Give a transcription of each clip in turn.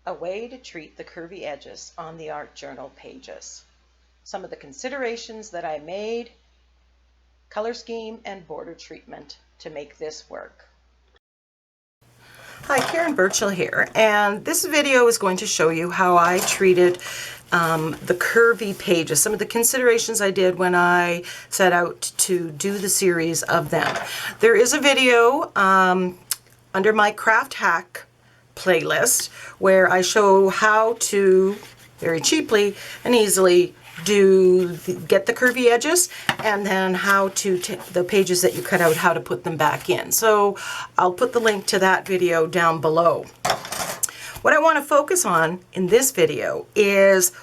A way to treat the curvy edges on the art journal pages. Some of the considerations that I made, color scheme and border treatment to make this work. Hi, Karen Burchill here, and this video is going to show you how I treated the curvy pages, some of the considerations I did when I set out to do the series of them. There is a video under my craft hack playlist where I show how to very cheaply and easily get the curvy edges, and then how to the pages that you cut out, how to put them back in. So I'll put the link to that video down below. What I want to focus on in this video is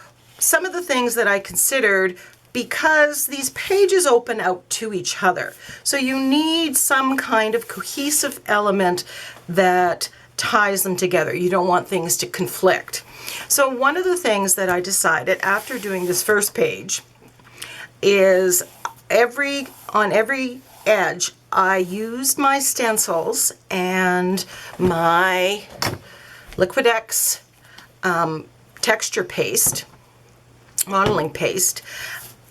some of the things that I considered, because these pages open out to each other. So you need some kind of cohesive element that ties them together. You don't want things to conflict. So one of the things that I decided after doing this first page is on every edge I used my stencils and my Liquid-X texture paste, modeling paste,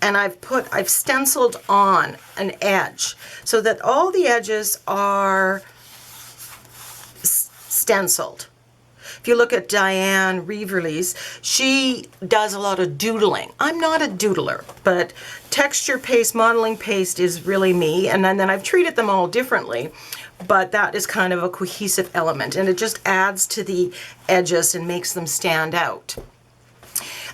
and I've stenciled on an edge so that all the edges are stenciled. If you look at Diane Reverly's, she does a lot of doodling. I'm not a doodler, but texture paste, modeling paste is really me, and then I've treated them all differently, but that is kind of a cohesive element, and it just adds to the edges and makes them stand out.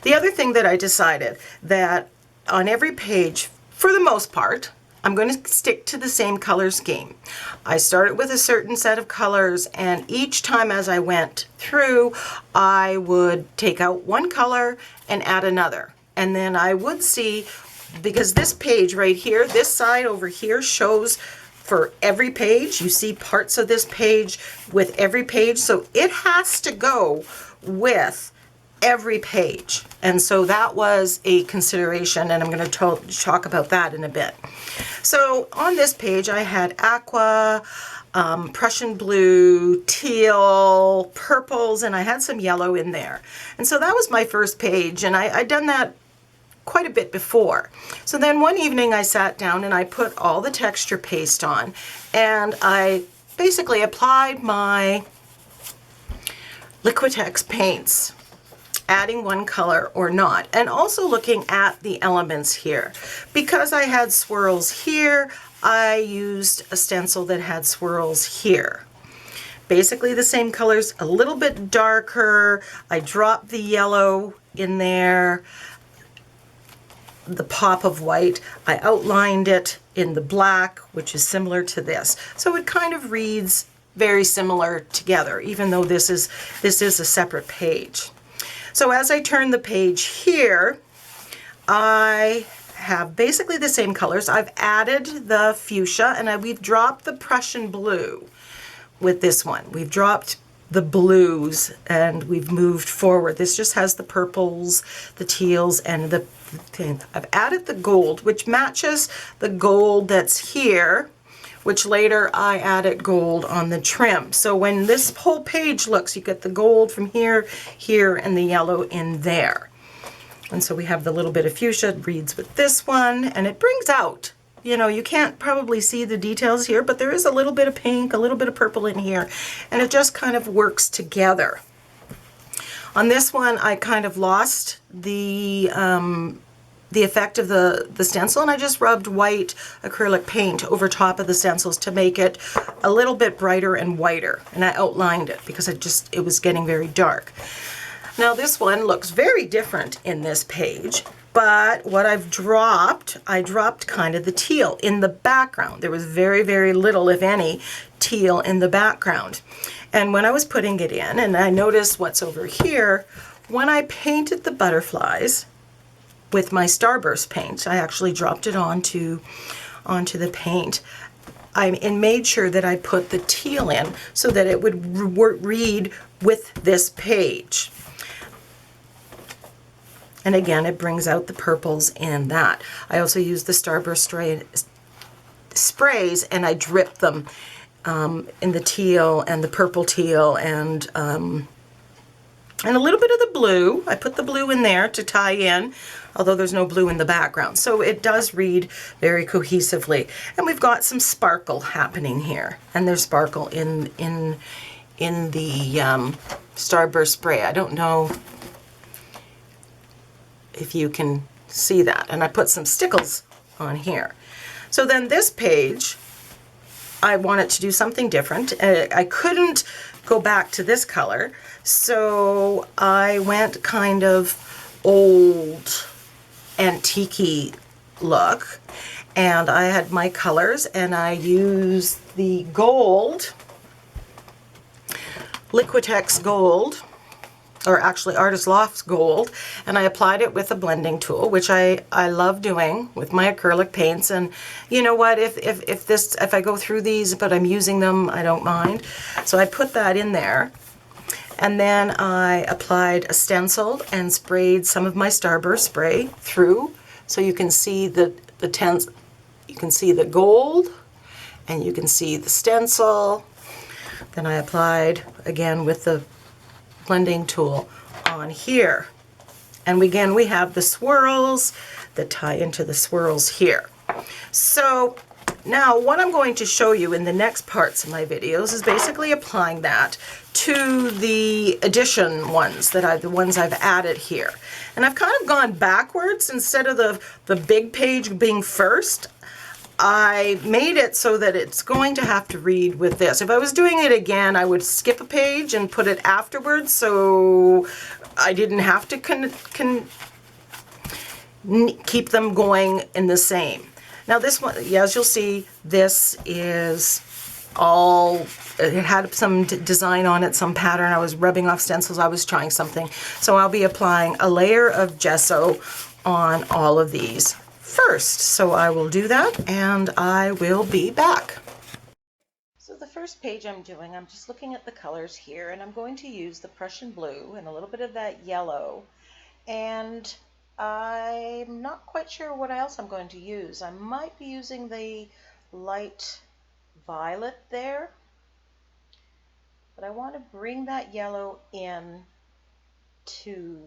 The other thing that I decided, that on every page, for the most part, I'm going to stick to the same color scheme. I started with a certain set of colors, and each time as I went through, I would take out one color and add another. And then I would see, because this page right here, this side over here shows for every page. You see parts of this page with every page, so it has to go with every page. And so that was a consideration, and I'm going to talk about that in a bit. So on this page I had aqua, Prussian blue, teal, purples, and I had some yellow in there. And so that was my first page, and I'd done that quite a bit before. So then one evening I sat down and I put all the texture paste on, and I basically applied my Liquid-X paints, adding one color or not, and also looking at the elements here. Because I had swirls here, I used a stencil that had swirls here. Basically the same colors, a little bit darker. I dropped the yellow in there, the pop of white. I outlined it in the black, which is similar to this. So it kind of reads very similar together, even though this is a separate page. So as I turn the page here, I have basically the same colors. I've added the fuchsia, and we've dropped the Prussian blue with this one. We've dropped the blues and we've moved forward. This just has the purples, the teals, and the thing. I've added the gold, which matches the gold that's here, which later I added gold on the trim. So when this whole page looks, you get the gold from here, here, and the yellow in there. And so we have the little bit of fuchsia, reads with this one, and it brings out, you know, you can't probably see the details here, but there is a little bit of pink, a little bit of purple in here, and it just kind of works together. On this one, I kind of lost the effect of the stencil, and I just rubbed white acrylic paint over top of the stencils to make it a little bit brighter and whiter, and I outlined it because it was getting very dark. Now this one looks very different in this page, but what I dropped kind of the teal in the background. There was very, very little, if any, teal in the background. And when I was putting it in, and I noticed what's over here, when I painted the butterflies with my Starburst paint, I actually dropped it onto the paint. I made sure that I put the teal in so that it would read with this page. And again, it brings out the purples in that. I also used the Starburst sprays, and I dripped them in the teal and the purple teal and And a little bit of the blue. I put the blue in there to tie in, although there's no blue in the background. So it does read very cohesively. And we've got some sparkle happening here. And there's sparkle in the Starburst spray. I don't know if you can see that. And I put some stickles on here. So then this page, I wanted to do something different. I couldn't go back to this color, so I went kind of old antique-y look, and I had my colors, and I used the gold, Liquitex gold, or actually Artist Loft's gold, and I applied it with a blending tool, which I love doing with my acrylic paints. And you know what, if I go through these but I'm using them, I don't mind. So I put that in there, and then I applied a stencil and sprayed some of my Starburst spray through, so you can see the tints. You can see the gold, and you can see the stencil. Then I applied again with the blending tool on here. And again, we have the swirls that tie into the swirls here. So now what I'm going to show you in the next parts of my videos is basically applying that to the addition ones, the ones I've added here. And I've kind of gone backwards. Instead of the big page being first, I made it so that it's going to have to read with this. If I was doing it again, I would skip a page and put it afterwards, so I didn't have to keep them going in the same. Now this one, yeah, as you'll see, this is all, it had some design on it, some pattern. I was rubbing off stencils, I was trying something. So I'll be applying a layer of gesso on all of these first. So I will do that, and I will be back. So the first page I'm doing, I'm just looking at the colors here, and I'm going to use the Prussian blue and a little bit of that yellow, and I'm not quite sure what else I'm going to use. I might be using the light violet there, but I want to bring that yellow in to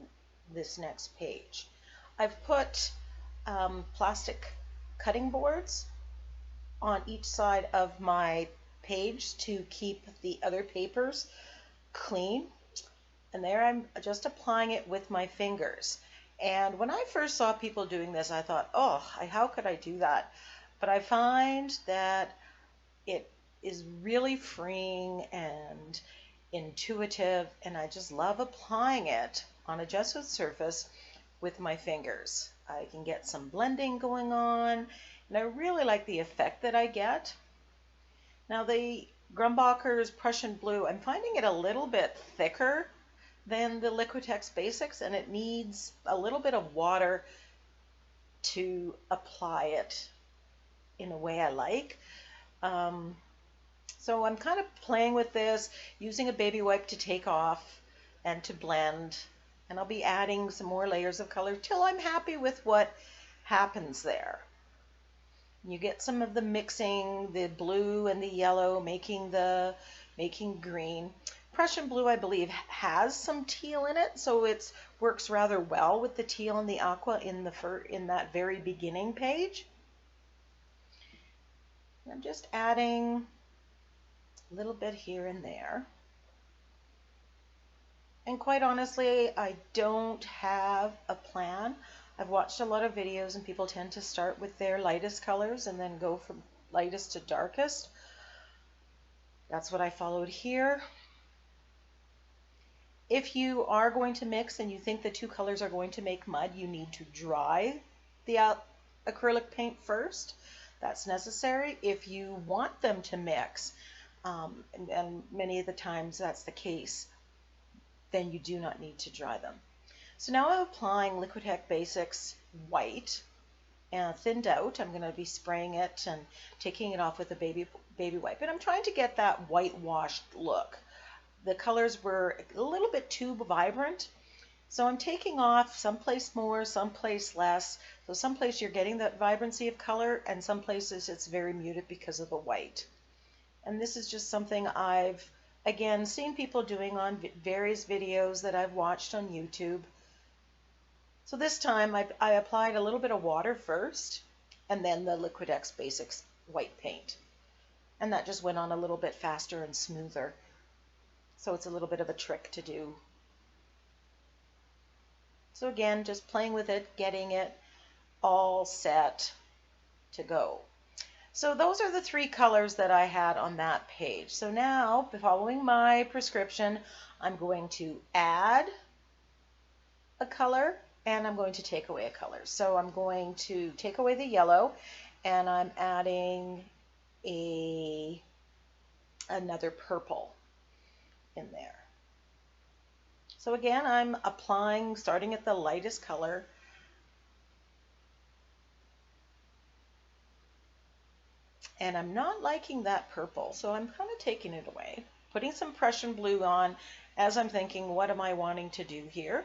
this next page. I've put plastic cutting boards on each side of my page to keep the other papers clean, and there I'm just applying it with my fingers. And when I first saw people doing this, I thought, oh, how could I do that? But I find that it is really freeing and intuitive, and I just love applying it on a gesso surface with my fingers. I can get some blending going on, and I really like the effect that I get. Now the Grumbacher's Prussian blue, I'm finding it a little bit thicker than the Liquitex Basics, and it needs a little bit of water to apply it in a way I like. So I'm kind of playing with this, using a baby wipe to take off and to blend, and I'll be adding some more layers of color till I'm happy with what happens there. You get some of the mixing, the blue and the yellow making green. Prussian blue, I believe, has some teal in it, so it works rather well with the teal and the aqua in that very beginning page. I'm just adding a little bit here and there. And quite honestly, I don't have a plan. I've watched a lot of videos, and people tend to start with their lightest colors and then go from lightest to darkest. That's what I followed here. If you are going to mix and you think the two colors are going to make mud, you need to dry the acrylic paint first. That's necessary. If you want them to mix, and many of the times that's the case, then you do not need to dry them. So now I'm applying Liquitex Basics white and thinned out. I'm going to be spraying it and taking it off with a baby wipe. And I'm trying to get that whitewashed look. The colors were a little bit too vibrant. So I'm taking off someplace more, someplace less. So someplace you're getting that vibrancy of color, and some places it's very muted because of the white. And this is just something I've Again, seen people doing on various videos that I've watched on YouTube. So this time I applied a little bit of water first and then the Liquid-X Basics white paint. And that just went on a little bit faster and smoother. So it's a little bit of a trick to do. So again, just playing with it, getting it all set to go. So those are the three colors that I had on that page. So now, following my prescription, I'm going to add a color and I'm going to take away a color. So I'm going to take away the yellow and I'm adding another purple in there. So again, I'm applying, starting at the lightest color. And I'm not liking that purple, so I'm kind of taking it away, putting some Prussian blue on as I'm thinking, what am I wanting to do here?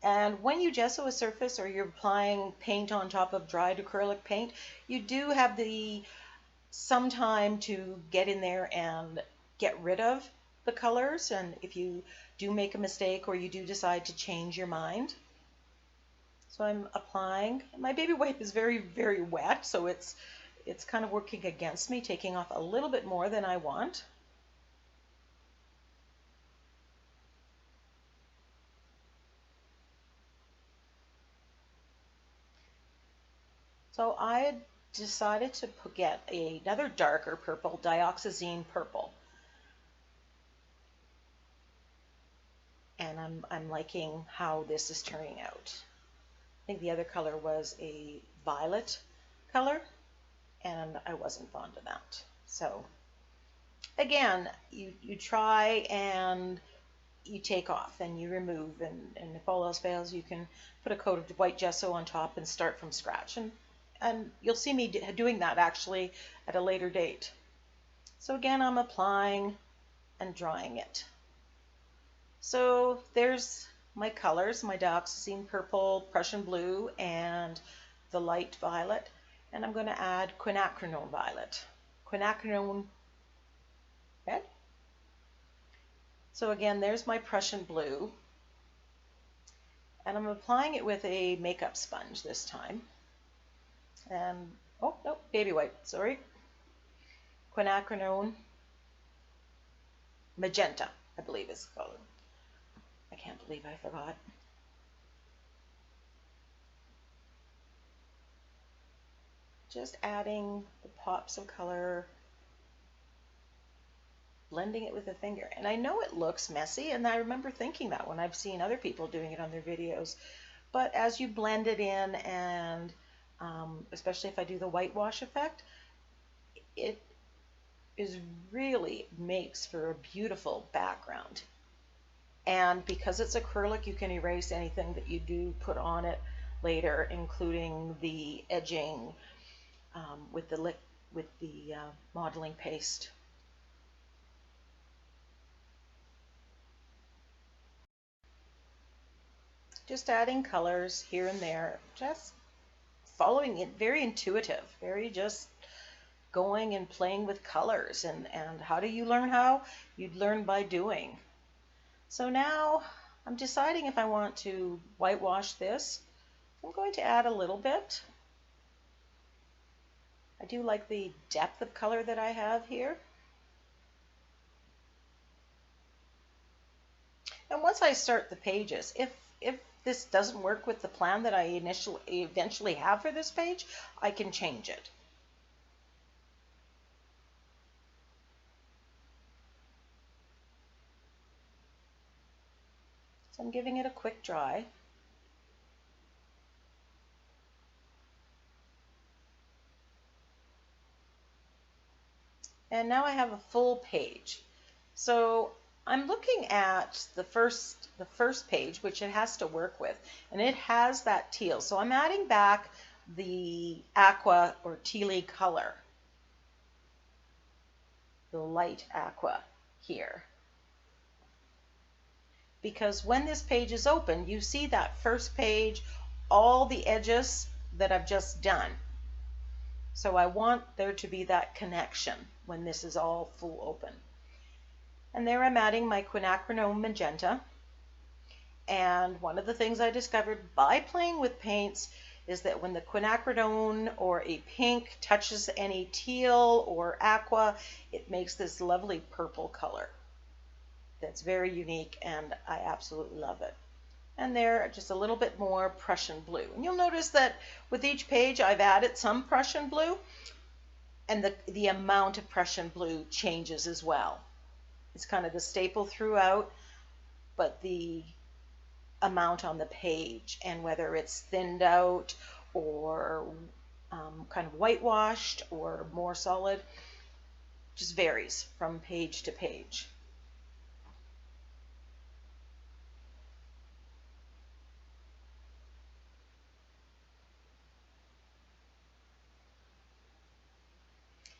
And when you gesso a surface or you're applying paint on top of dried acrylic paint, you do have some time to get in there and get rid of the colors. And if you do make a mistake or you do decide to change your mind. So I'm applying. My baby wipe is very, very wet, so it's kind of working against me, taking off a little bit more than I want. So I decided to get another darker purple, dioxazine purple. And I'm liking how this is turning out. I think the other color was a violet color, and I wasn't fond of that. So again, you try and you take off and you remove, and if all else fails, you can put a coat of white gesso on top and start from scratch. And you'll see me doing that actually at a later date. So again, I'm applying and drying it. So there's my colors, my dioxazine purple, Prussian blue, and the light violet. And I'm going to add quinacridone violet. Quinacridone red. So again, there's my Prussian blue. And I'm applying it with a makeup sponge this time. And, oh, no, baby wipe, sorry. Quinacridone magenta, I believe is the color. I can't believe I forgot. Just adding the pops of color, blending it with a finger. And I know it looks messy, and I remember thinking that when I've seen other people doing it on their videos. But as you blend it in, and especially if I do the whitewash effect, it really makes for a beautiful background. And because it's acrylic, you can erase anything that you do put on it later, including the edging with the modeling paste. Just adding colors here and there, just following it, very intuitive, very just going and playing with colors. And how do you learn how? You'd learn by doing. So now I'm deciding if I want to whitewash this. I'm going to add a little bit. I do like the depth of color that I have here. And once I start the pages, if this doesn't work with the plan that I eventually have for this page, I can change it. So I'm giving it a quick dry. And now I have a full page. So I'm looking at the first page, which it has to work with, and it has that teal. So I'm adding back the aqua or tealy color, the light aqua here. Because when this page is open, you see that first page, all the edges that I've just done. So I want there to be that connection when this is all full open. And there I'm adding my quinacridone magenta. And one of the things I discovered by playing with paints is that when the quinacridone or a pink touches any teal or aqua, it makes this lovely purple color that's very unique, and I absolutely love it. And there, just a little bit more Prussian blue. And you'll notice that with each page I've added some Prussian blue, and the amount of Prussian blue changes as well. It's kind of the staple throughout, but the amount on the page and whether it's thinned out or kind of whitewashed or more solid just varies from page to page.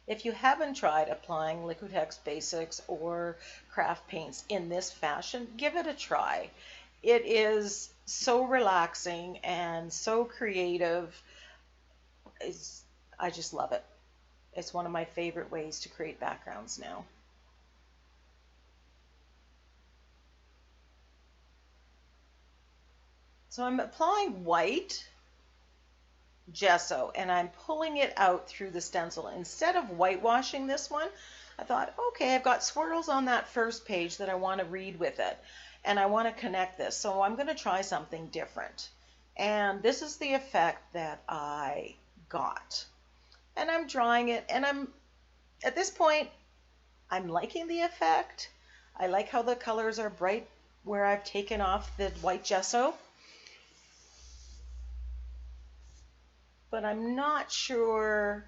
If you haven't tried applying Liquitex Basics or craft paints in this fashion, give it a try. It is so relaxing and so creative. I just love it. It's one of my favorite ways to create backgrounds now. So I'm applying white gesso and I'm pulling it out through the stencil. Instead of whitewashing this one, I thought, okay, I've got swirls on that first page that I want to read with it, and I want to connect this. So I'm going to try something different. And this is the effect that I got. And I'm drawing it, and at this point, I'm liking the effect. I like how the colors are bright where I've taken off the white gesso. But I'm not sure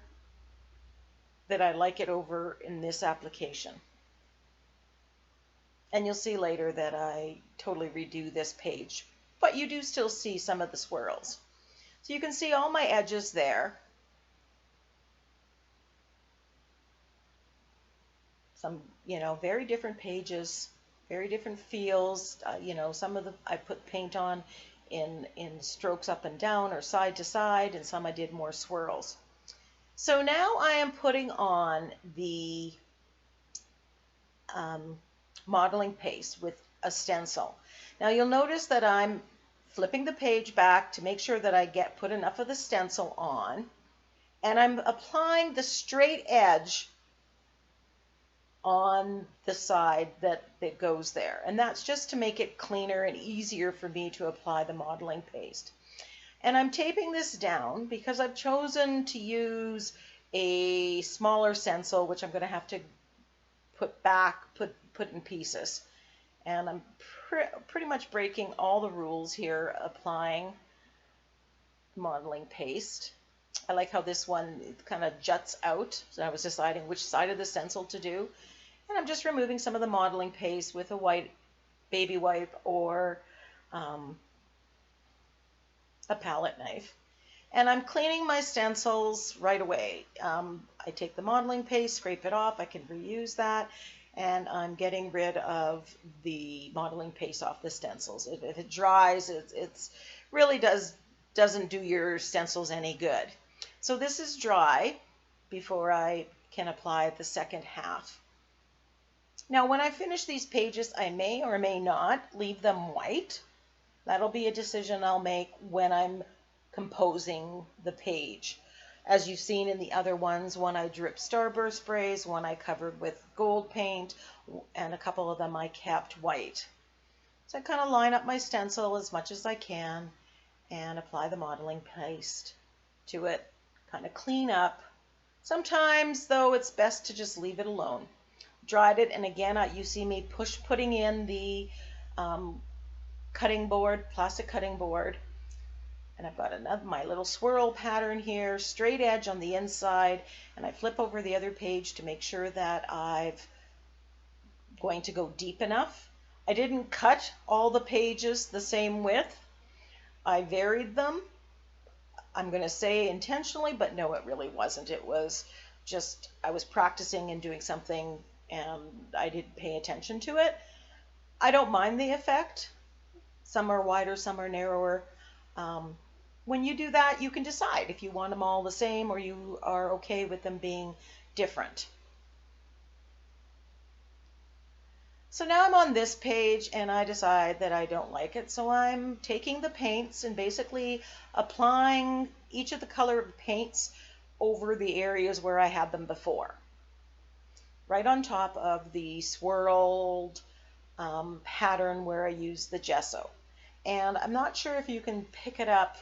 that I like it over in this application. And you'll see later that I totally redo this page, but you do still see some of the swirls. So you can see all my edges there. Some, very different pages, very different feels. Some of the I put paint on in strokes up and down or side to side, and some I did more swirls. So now I am putting on the modeling paste with a stencil. Now you'll notice that I'm flipping the page back to make sure that I put enough of the stencil on, and I'm applying the straight edge on the side that goes there, and that's just to make it cleaner and easier for me to apply the modeling paste. And I'm taping this down because I've chosen to use a smaller stencil, which I'm going to have to put in pieces. And I'm pretty much breaking all the rules here applying modeling paste. I like how this one kind of juts out, so I was deciding which side of the stencil to do. And I'm just removing some of the modeling paste with a white baby wipe or a palette knife. And I'm cleaning my stencils right away. I take the modeling paste, scrape it off, I can reuse that, and I'm getting rid of the modeling paste off the stencils. If it dries, it's really doesn't do your stencils any good. So this is dry before I can apply the second half. Now when I finish these pages, I may or may not leave them white. That'll be a decision I'll make when I'm composing the page. As you've seen in the other ones, one I dripped Starburst sprays, one I covered with gold paint, and a couple of them I kept white. So I kind of line up my stencil as much as I can and apply the modeling paste to it, kind of clean up. Sometimes, though, it's best to just leave it alone. Dried it, and again, you see me putting in the cutting board, plastic cutting board. And I've got my little swirl pattern here, straight edge on the inside, and I flip over the other page to make sure that I'm going to go deep enough. I didn't cut all the pages the same width. I varied them. I'm going to say intentionally, but no, it really wasn't. It was just I was practicing and doing something, and I didn't pay attention to it. I don't mind the effect. Some are wider, some are narrower. when you do that, you can decide if you want them all the same or you are okay with them being different. So now I'm on this page and I decide that I don't like it. So I'm taking the paints and basically applying each of the color of the paints over the areas where I had them before. Right on top of the swirled pattern where I used the gesso. And I'm not sure if you can pick it up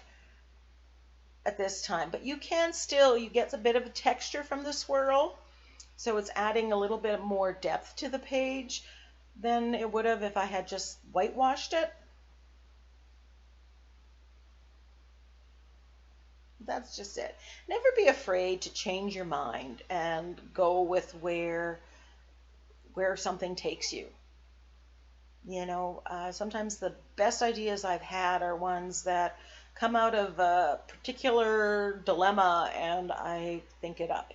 at this time, but you can still, you get a bit of a texture from the swirl. So it's adding a little bit more depth to the page than it would have if I had just whitewashed it. That's just it. Never be afraid to change your mind and go with where something takes you. You know, sometimes the best ideas I've had are ones that come out of a particular dilemma and I think it up.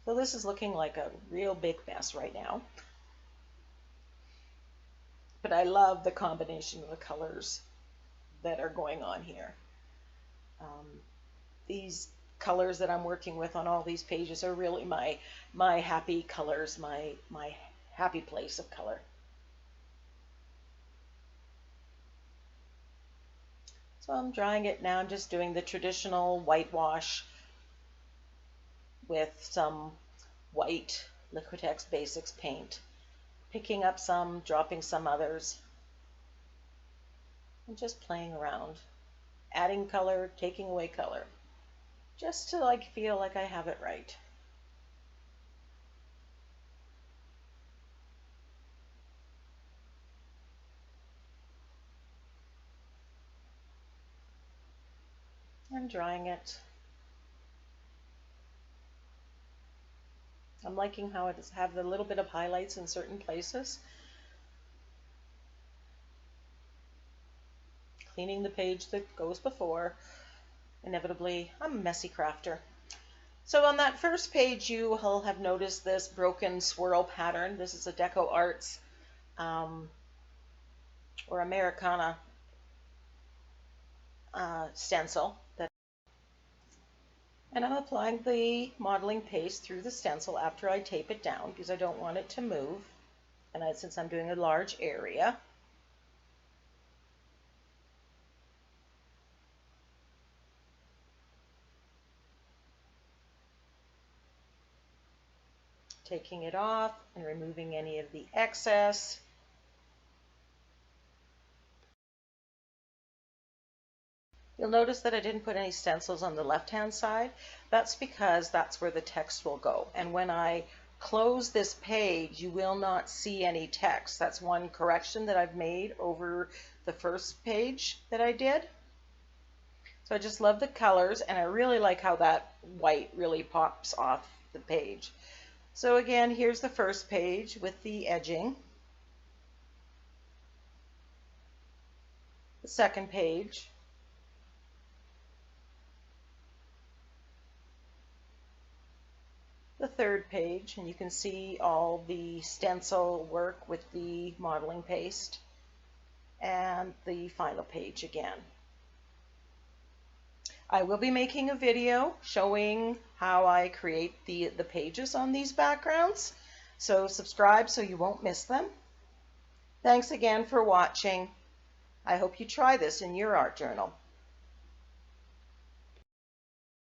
So this is looking like a real big mess right now. But I love the combination of the colors that are going on here. These colors that I'm working with on all these pages are really my happy colors, my happy place of color. So I'm drying it now. I'm just doing the traditional whitewash with some white Liquitex Basics paint, picking up some, dropping some others, and just playing around, adding color, taking away color, just to feel like I have it right. I'm drying it. I'm liking how it has a little bit of highlights in certain places. Cleaning the page that goes before. Inevitably, I'm a messy crafter. So on that first page, you will have noticed this broken swirl pattern. This is a Deco Arts or Americana stencil. And I'm applying the modeling paste through the stencil after I tape it down because I don't want it to move. And since I'm doing a large area, taking it off and removing any of the excess. You'll notice that I didn't put any stencils on the left-hand side. That's because that's where the text will go. And when I close this page, you will not see any text. That's one correction that I've made over the first page that I did. So I just love the colors, and I really like how that white really pops off the page. So again, here's the first page with the edging. The second page. The third page, and you can see all the stencil work with the modeling paste. And the final page again. I will be making a video showing how I create the pages on these backgrounds. So subscribe so you won't miss them. Thanks again for watching. I hope you try this in your art journal.